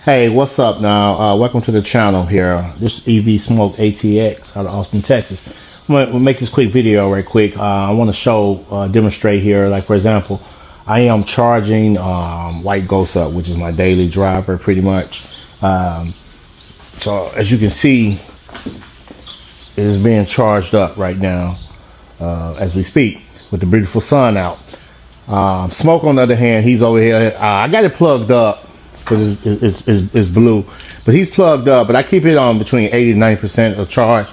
Hey, what's up now? Welcome to the channel here. This is EV Smoke ATX out of Austin, Texas. We'll make this quick video right quick. I want to show, demonstrate here. Like for example, I am charging White Ghost up, which is my daily driver pretty much. So as you can see, it is being charged up right now as we speak with the beautiful sun out. Smoke on the other hand, he's over here. I got it plugged up because it's blue, but he's plugged up, but I keep it on between 80 and 90% of charge.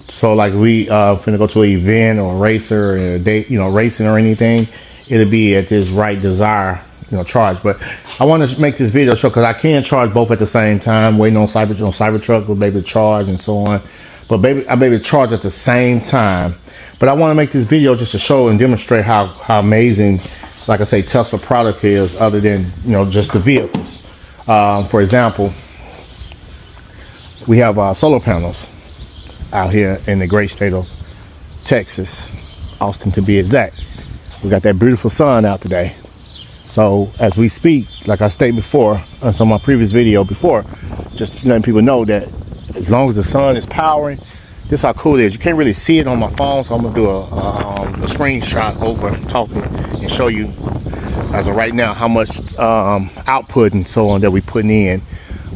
So like we finna go to an event or a racer or a day, racing or anything, it'll be at this right desire, charge. But I want to make this video show because I can charge both at the same time, waiting on Cybertruck will be able to charge and so on. But I be able to charge at the same time. But I want to make this video just to show and demonstrate how amazing, like I say, Tesla product is, other than just the vehicles. For example, we have solar panels out here in the great state of Texas, Austin to be exact. We got that beautiful sun out today. So as we speak, like I stated before on some of my previous video before, just letting people know that as long as the sun is powering, this is how cool it is. You can't really see it on my phone, so I'm gonna do a screenshot over talking and show you as of right now how much output and so on that we putting in.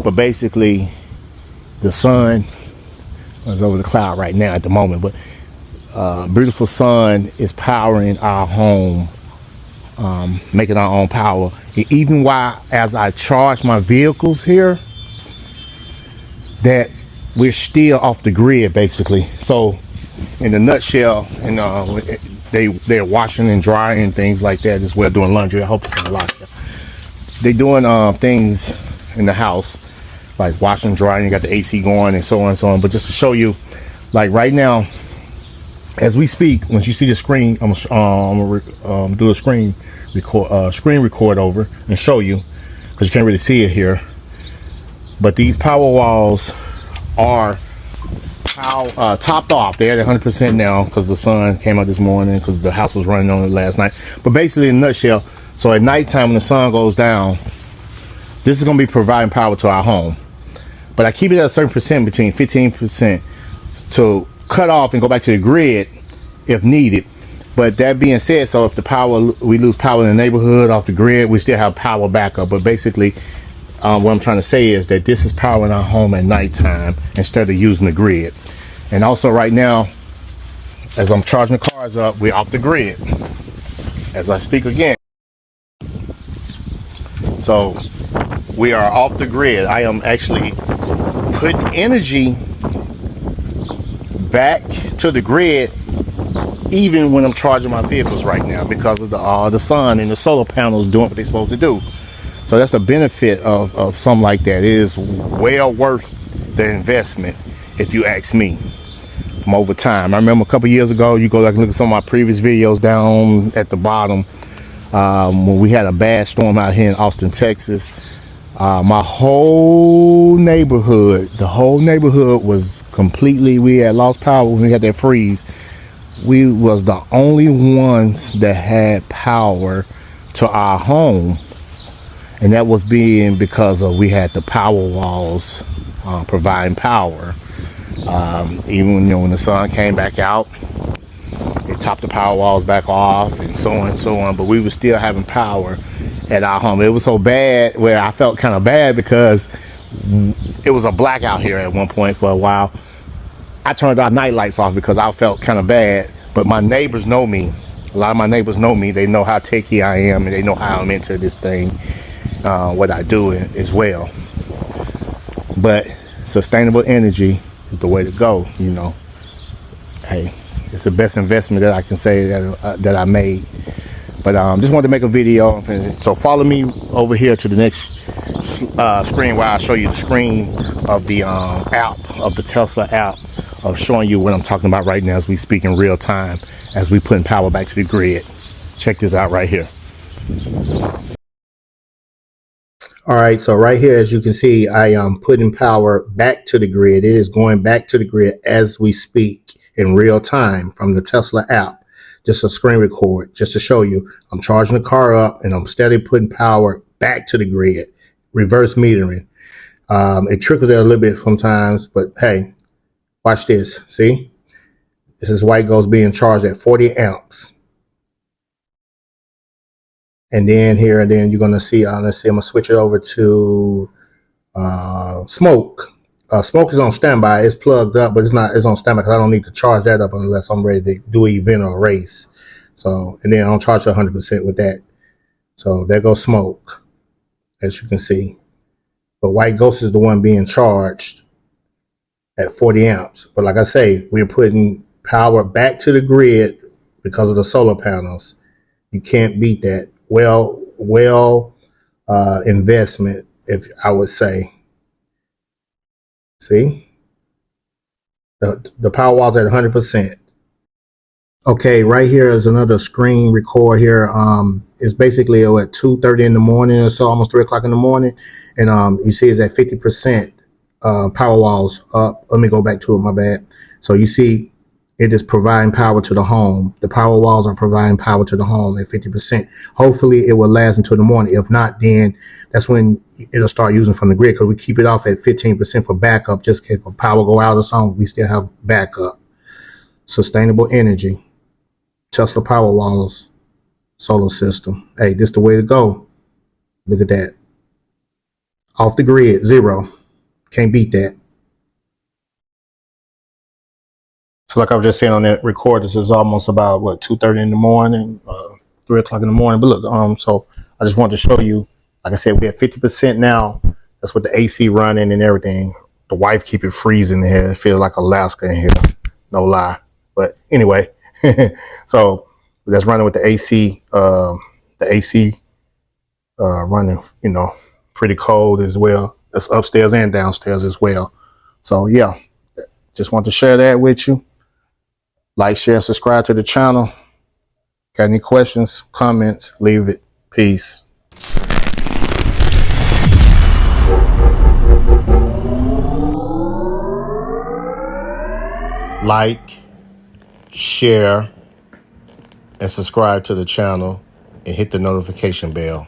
But basically, the sun is over the cloud right now at the moment. But beautiful sun is powering our home, making our own power. And even while as I charge my vehicles here, that we're still off the grid basically. So in a nutshell, and they're washing and drying and things like that as well, doing laundry. I hope it's in a lot. They're doing things in the house like washing, drying. You got the AC going and so on and so on. But just to show you, like right now as we speak, once you see the screen, I'm gonna do a screen record over and show you, because you can't really see it here. But these Powerwalls are topped off. They're at 100% now because the sun came out this morning, because the house was running on it last night. But basically, in a nutshell, so at nighttime when the sun goes down, this is going to be providing power to our home. But I keep it at a certain percent, between 15%, to cut off and go back to the grid if needed. But that being said, so if we lose power in the neighborhood off the grid, we still have power backup. But basically, what I'm trying to say is that this is powering our home at nighttime instead of using the grid. And also right now, as I'm charging the cars up, we're off the grid as I speak again. So we are off the grid. I am actually putting energy back to the grid even when I'm charging my vehicles right now, because of the sun and the solar panels doing what they're supposed to do. So that's the benefit of something like that. It is well worth the investment, if you ask me, from over time. I remember a couple years ago, you go back and look at some of my previous videos down at the bottom, when we had a bad storm out here in Austin, Texas. My whole neighborhood, was completely, we had lost power when we had that freeze. We was the only ones that had power to our home. And that was being because we had the Powerwalls providing power. Even when the sun came back out, it topped the Powerwalls back off and so on and so on. But we were still having power at our home. It was so bad where I felt kind of bad, because it was a blackout here at one point for a while. I turned our night lights off because I felt kind of bad. But my neighbors know me. A lot of my neighbors know me. They know how techie I am, and they know how I'm into this thing. What I do as well. But sustainable energy is the way to go. Hey, it's the best investment that I can say that I made. But just wanted to make a video, so follow me over here to the next screen where I'll show you the screen of the app, of the Tesla app, of showing you what I'm talking about right now as we speak in real time, as we putting power back to the grid. Check this out right here. All right, so right here, as you can see, I am putting power back to the grid. It is going back to the grid as we speak in real time from the Tesla app. Just a screen record, just to show you. I'm charging the car up and I'm steadily putting power back to the grid. reverse metering. It trickles out a little bit sometimes, but hey, watch this. See, this is white goes being charged at 40 amps. And then here, and then you're gonna see. Let's see. I'm gonna switch it over to smoke. Smoke is on standby. It's plugged up, but it's not. It's on standby because I don't need to charge that up unless I'm ready to do an event or a race. So, and then I don't charge 100% with that. So there goes smoke, as you can see. But white ghost is the one being charged at 40 amps. But like I say, we're putting power back to the grid because of the solar panels. You can't beat that. Well, investment, if I would say. See, the Powerwall's at 100%. Okay, right here is another screen record here. It's basically at 2:30 in the morning or so, almost 3 o'clock in the morning, and you see it's at 50%. Powerwall's up. Let me go back to it. My bad. So you see, it is providing power to the home. The Powerwalls are providing power to the home at 50%. Hopefully, it will last until the morning. If not, then that's when it'll start using from the grid because we keep it off at 15% for backup, just in case if power go out or something, we still have backup. Sustainable energy. Tesla Powerwalls solar system. Hey, this is the way to go. Look at that. Off the grid, 0. Can't beat that. So like I was just saying on that record, this is almost about what 2:30 in the morning, 3 o'clock in the morning. But look, so I just wanted to show you, like I said, we're at 50% now. That's with the AC running and everything. The wife keep it freezing in here. It feels like Alaska in here. No lie. But anyway, so that's running with the AC. Running, pretty cold as well. That's upstairs and downstairs as well. So yeah, just want to share that with you. Like, share, and subscribe to the channel. Got any questions, comments, leave it. Peace. Like, share, and subscribe to the channel and hit the notification bell.